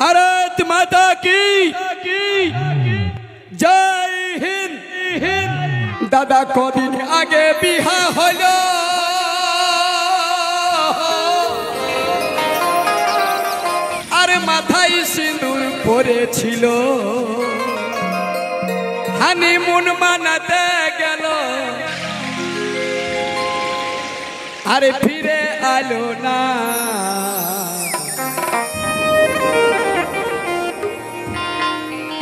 भारत माता की जय हिंद। दादा कदिन आगे बिहा हलो आरे माथाय सिंदूर पड़ेছিল হানিমুন মানাতে গেল আরে ফিরে আলো না।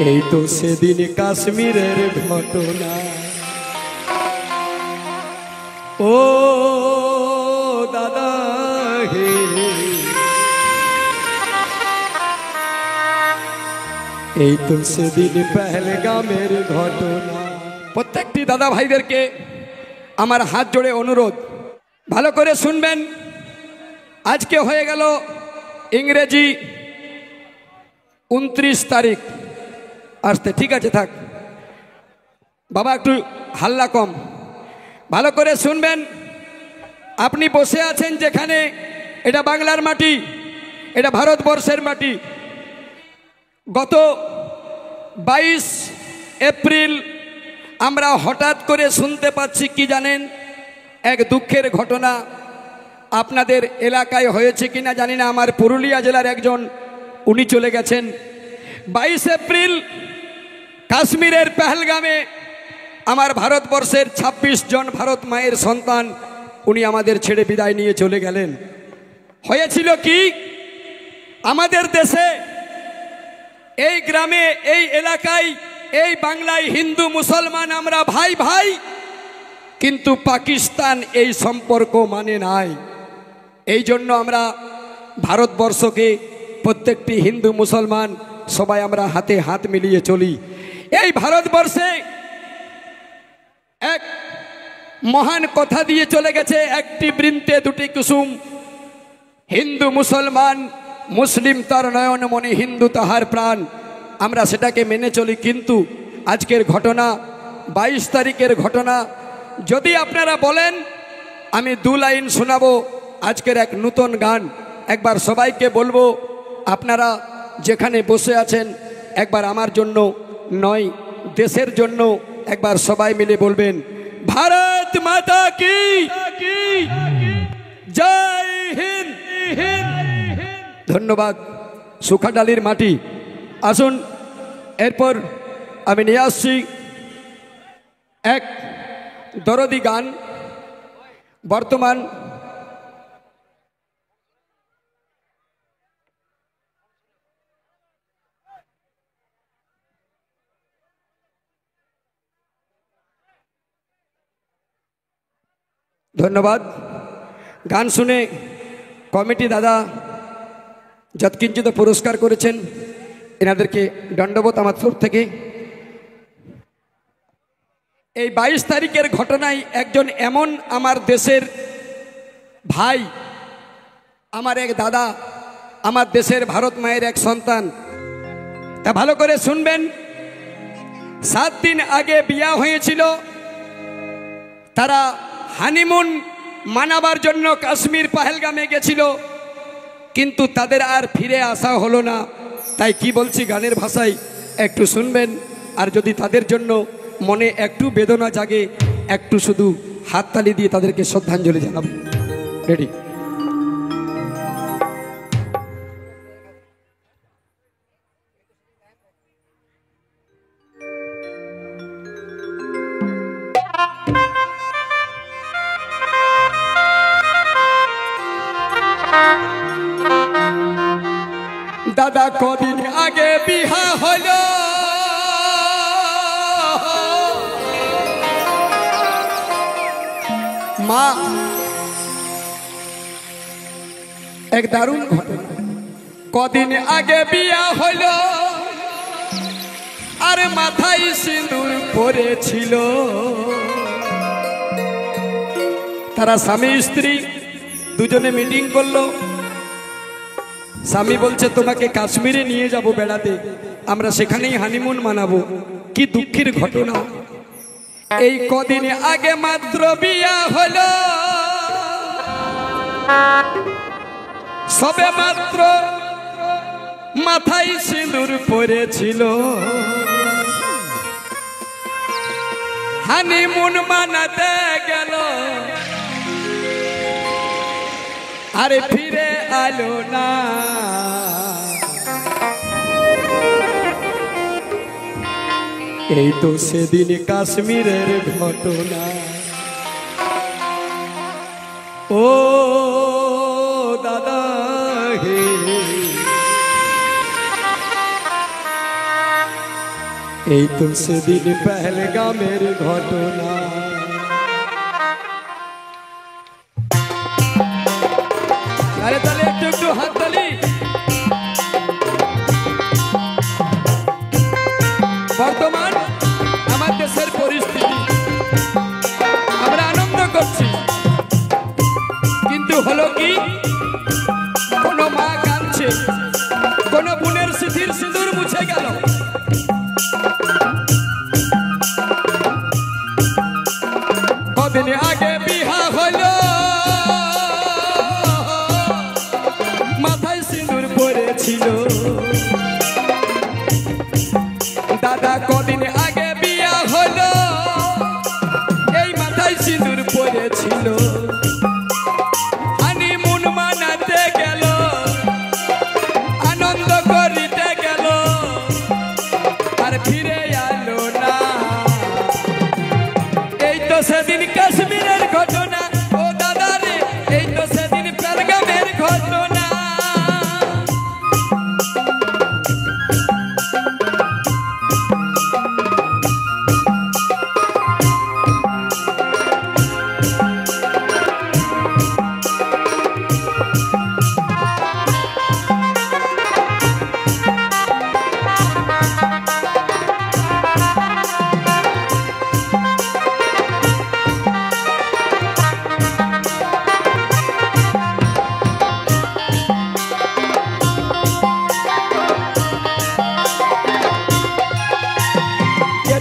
এই তো সেদিন কাশ্মীরের ঘটনা। ও দাদা হে এই তো সেদিন পহেলগামের ঘটনা। প্রত্যেকটি দাদা ভাইদেরকে আমার হাত জোড়ে অনুরোধ, ভালো করে শুনবেন। আজকে হয়ে গেল ইংরেজি 29 তারিখ আসতে, ঠিক আছে থাক বাবা, একটু হাল্লা কম, ভালো করে শুনবেন। আপনি বসে আছেন যেখানে, এটা বাংলার মাটি, এটা ভারতবর্ষের মাটি। গত 22 এপ্রিল আমরা হঠাৎ করে শুনতে পাচ্ছি কি জানেন, এক দুঃখের ঘটনা। আপনাদের এলাকায় হয়েছে কিনা জানি না, আমার পুরুলিয়া জেলার একজন উনি চলে গেছেন। 22 এপ্রিল কাশ্মীরের পহেলগামে আমার ভারতবর্ষের 26 জন ভারত মায়ের সন্তান উনি আমাদের ছেড়ে বিদায় নিয়ে চলে গেলেন। হয়েছিল কি, আমাদের দেশে এই গ্রামে, এই এলাকায়, এই বাংলায় হিন্দু মুসলমান আমরা ভাই ভাই, কিন্তু পাকিস্তান এই সম্পর্ক মানে নাই। এই জন্য আমরা ভারতবর্ষকে প্রত্যেকটি হিন্দু মুসলমান সবাই আমরা হাতে হাত মিলিয়ে চলি। এই ভারতবর্ষে এক মহান কথা দিয়ে চলে গেছে, একটি বৃন্তে দুটি কুসুম, হিন্দু মুসলমান, মুসলিম তার নয়ন মনে, হিন্দু তাহার প্রাণ। আমরা সেটাকে মেনে চলি, কিন্তু আজকের ঘটনা, 22 তারিখের ঘটনা, যদি আপনারা বলেন আমি 2 লাইন শোনাবো আজকের এক নতুন গান। একবার সবাইকে বলবো, আপনারা যেখানে বসে আছেন একবার আমার জন্য নয়, দেশের জন্য একবার সবাই মিলে বলবেন, ভারত মাতা কি জয় হিন্দ। ধন্যবাদ। সুখাডালির মাটি। আসুন এরপর আমি নিয়ে আসছি এক দরদি গান। বর্তমান ধন্যবাদ। গান শুনে কমিটি দাদা যৎকিঞ্চিত পুরস্কার করেছেন, এনাদেরকে দণ্ডবোধ আমার তরফ থেকে। এই 22 তারিখের ঘটনায় একজন এমন আমার দেশের ভাই, আমার এক দাদা, আমার দেশের ভারত মায়ের এক সন্তান, তা ভালো করে শুনবেন। 7 দিন আগে বিয়া হয়েছিল, তারা হানিমুন মানাবার জন্য কাশ্মীর পহেলগামে গেছিল, কিন্তু তাদের আর ফিরে আসা হলো না। তাই কি বলছি গানের ভাষায় একটু শুনবেন, আর যদি তাদের জন্য মনে একটু বেদনা জাগে, একটু শুধু হাততালি দিয়ে তাদেরকে শ্রদ্ধাঞ্জলি জানাবো। রেডি? দাদা কদিন আগে বিহা হলো মা, এক দারুণ ঘটনা। কদিন আগে বিয়া হলো আর মাথায় সিঁদুর পড়েছিল। তারা স্বামী স্ত্রী দুজনে মিটিং করলো। স্বামী বলছে তোমাকে কাশ্মীরে নিয়ে যাব বেড়াতে, আমরা সেখানেই হানিমুন মানাবো। কি দুঃখের ঘটনা, এই কদিন আগে মাত্র বিয়া হলো, সবে মাত্র মাথায় সিঁদুর পরেছিল হানিমুন মানাতে গেল আরে ফিরে আলো না এই তো সেদিন কাশ্মীরের ঘটনা ও দাদা হে এই তো সেদিন পহলগামের ঘটনা আরে তাহলে একটু একটু হাত তালি বর্তমান আমার দেশের পরিস্থিতি আমরা আনন্দ করছি কিন্তু হলো কি কোনো মা কাঁদছে কোনো বোনের স্মৃতির সিঁদুর মুছে গেল কদিন আগে বিহা হলো মাথায় সিঁদুর পড়েছিল দাদা কদিন আগে বিয়া হলো এই মাথায় সিঁদুর পড়েছিল হানিমুন মানাতে গেল আনন্দ করিতে গেল আর ফিরে আলো না এই তো সেদিন কাশ্মীরের ঘটনা ও দাদা রে এই তো সেদিন পহলগামের ঘটনা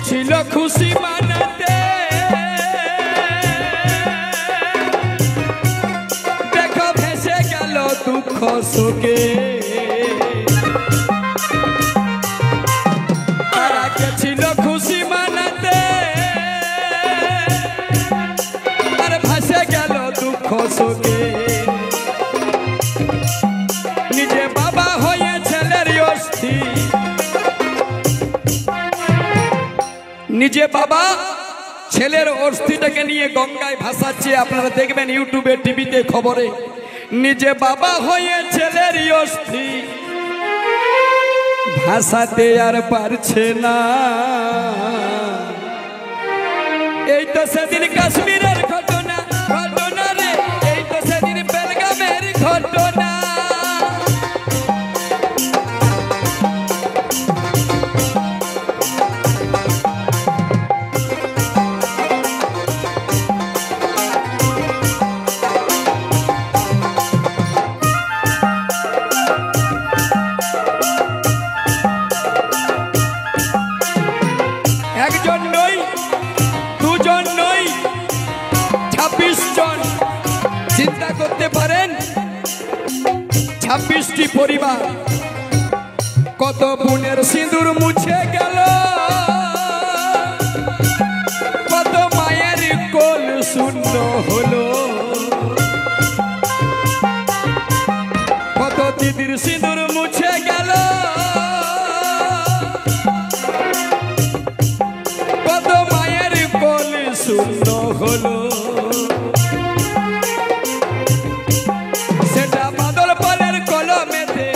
ছিল খুশি মানাতে দেখো ভেসে গেল দুঃখ শোকে তারা ছিল খুশি মানাতে আর ভেসে গেল দুঃখ শোকে নিজে বাবা হয়ে ছেলের অস্থি নিজে বাবা ছেলের অস্থিটাকে নিয়ে গঙ্গায় ভাসাচ্ছে আপনারা দেখবেন ইউটিউবে টিভিতে খবরে নিজে বাবা হয়ে ছেলের অস্থি ভাসাতে আর পারছে না এই তো সেদিন কাশ্মীরের ঘটনা ঘটনা রে এই তো সেদিন পহলগামের ঘটনা একজন নই দুজন নই 26 জন চিন্তা করতে পারেন 26টি পরিবার কত বোনের সিঁদুর মুছে গেল কত মায়ের কোল শূন্য হলো কত দিদির সিঁদুর মুছে গেল কত মায়ের কোল শূন্য হলো সেটা বাদল পালের কলমেতে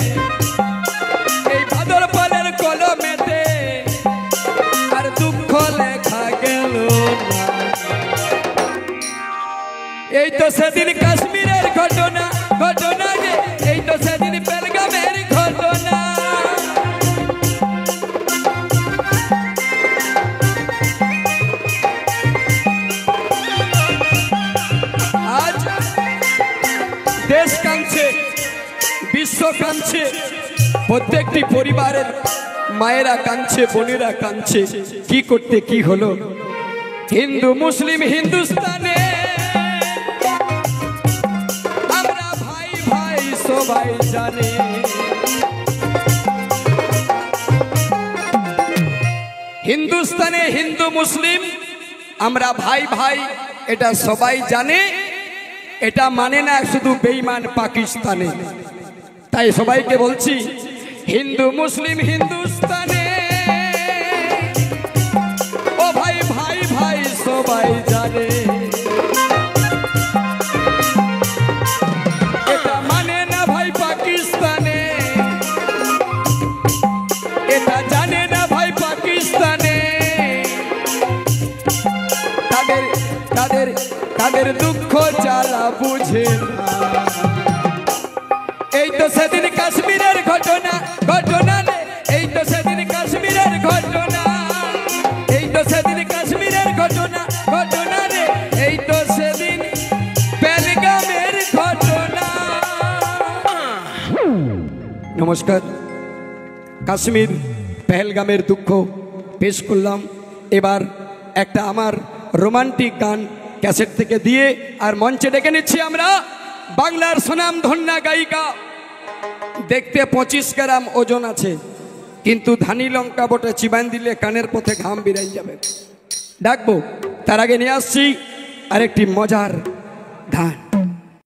এই বাদল পালের কলমেতে আর দুঃখ লেখা গেল এই তো সেদিন কাশ্মীরের ঘটনা ঘটনা রে এই তো সেদিন পহলগামের ঘটনা আজ দেশ কাঁদছে বিশ্ব কাঁদছে প্রত্যেকটি পরিবারের মায়েরা কাঁদছে বোনেরা কাঁদছে কি করতে কি হলো হিন্দু মুসলিম হিন্দুস্তানে আমরা ভাই ভাই সবাই জানে হিন্দুস্তানে হিন্দু মুসলিম আমরা ভাই ভাই, এটা সবাই জানে। এটা মানে না শুধু বেঈমান পাকিস্তানে। তাই সবাইকে বলছি, হিন্দু মুসলিম হিন্দুস্তানে, ও ভাই ভাই ভাই সবাই জানে। এটা মানে না ভাই পাকিস্তানে, এটা জানে না ভাই পাকিস্তানে। তাদের তাদের তাদের দুঃখ জ্বালা বুঝে না। এই তো সেদিন কাশ্মীরের ঘটনা, ঘটনা রে, এই তো সেদিন কাশ্মীরের ঘটনা, এই তো সেদিন কাশ্মীরের ঘটনা, ঘটনা রে, এই তো সেদিন পেহেলগামের ঘটনা। নমস্কার। কাশ্মীর পেহেলগামের দুঃখ পেশ করলাম। এবার একটা আমার রোমান্টিক গান ক্যাসেট থেকে দিয়ে আর মঞ্চে ডেকে নিচ্ছি আমরা বাংলার সুনামধন্য গায়িকা। দেখতে 25 গ্রাম ওজন আছে, কিন্তু ধানি লঙ্কা বটে চিবান দিলে কানের পথে ঘাম বেরাই যাবে। ডাকবো, তার আগে নিয়ে আসছি আরেকটি মজার গান।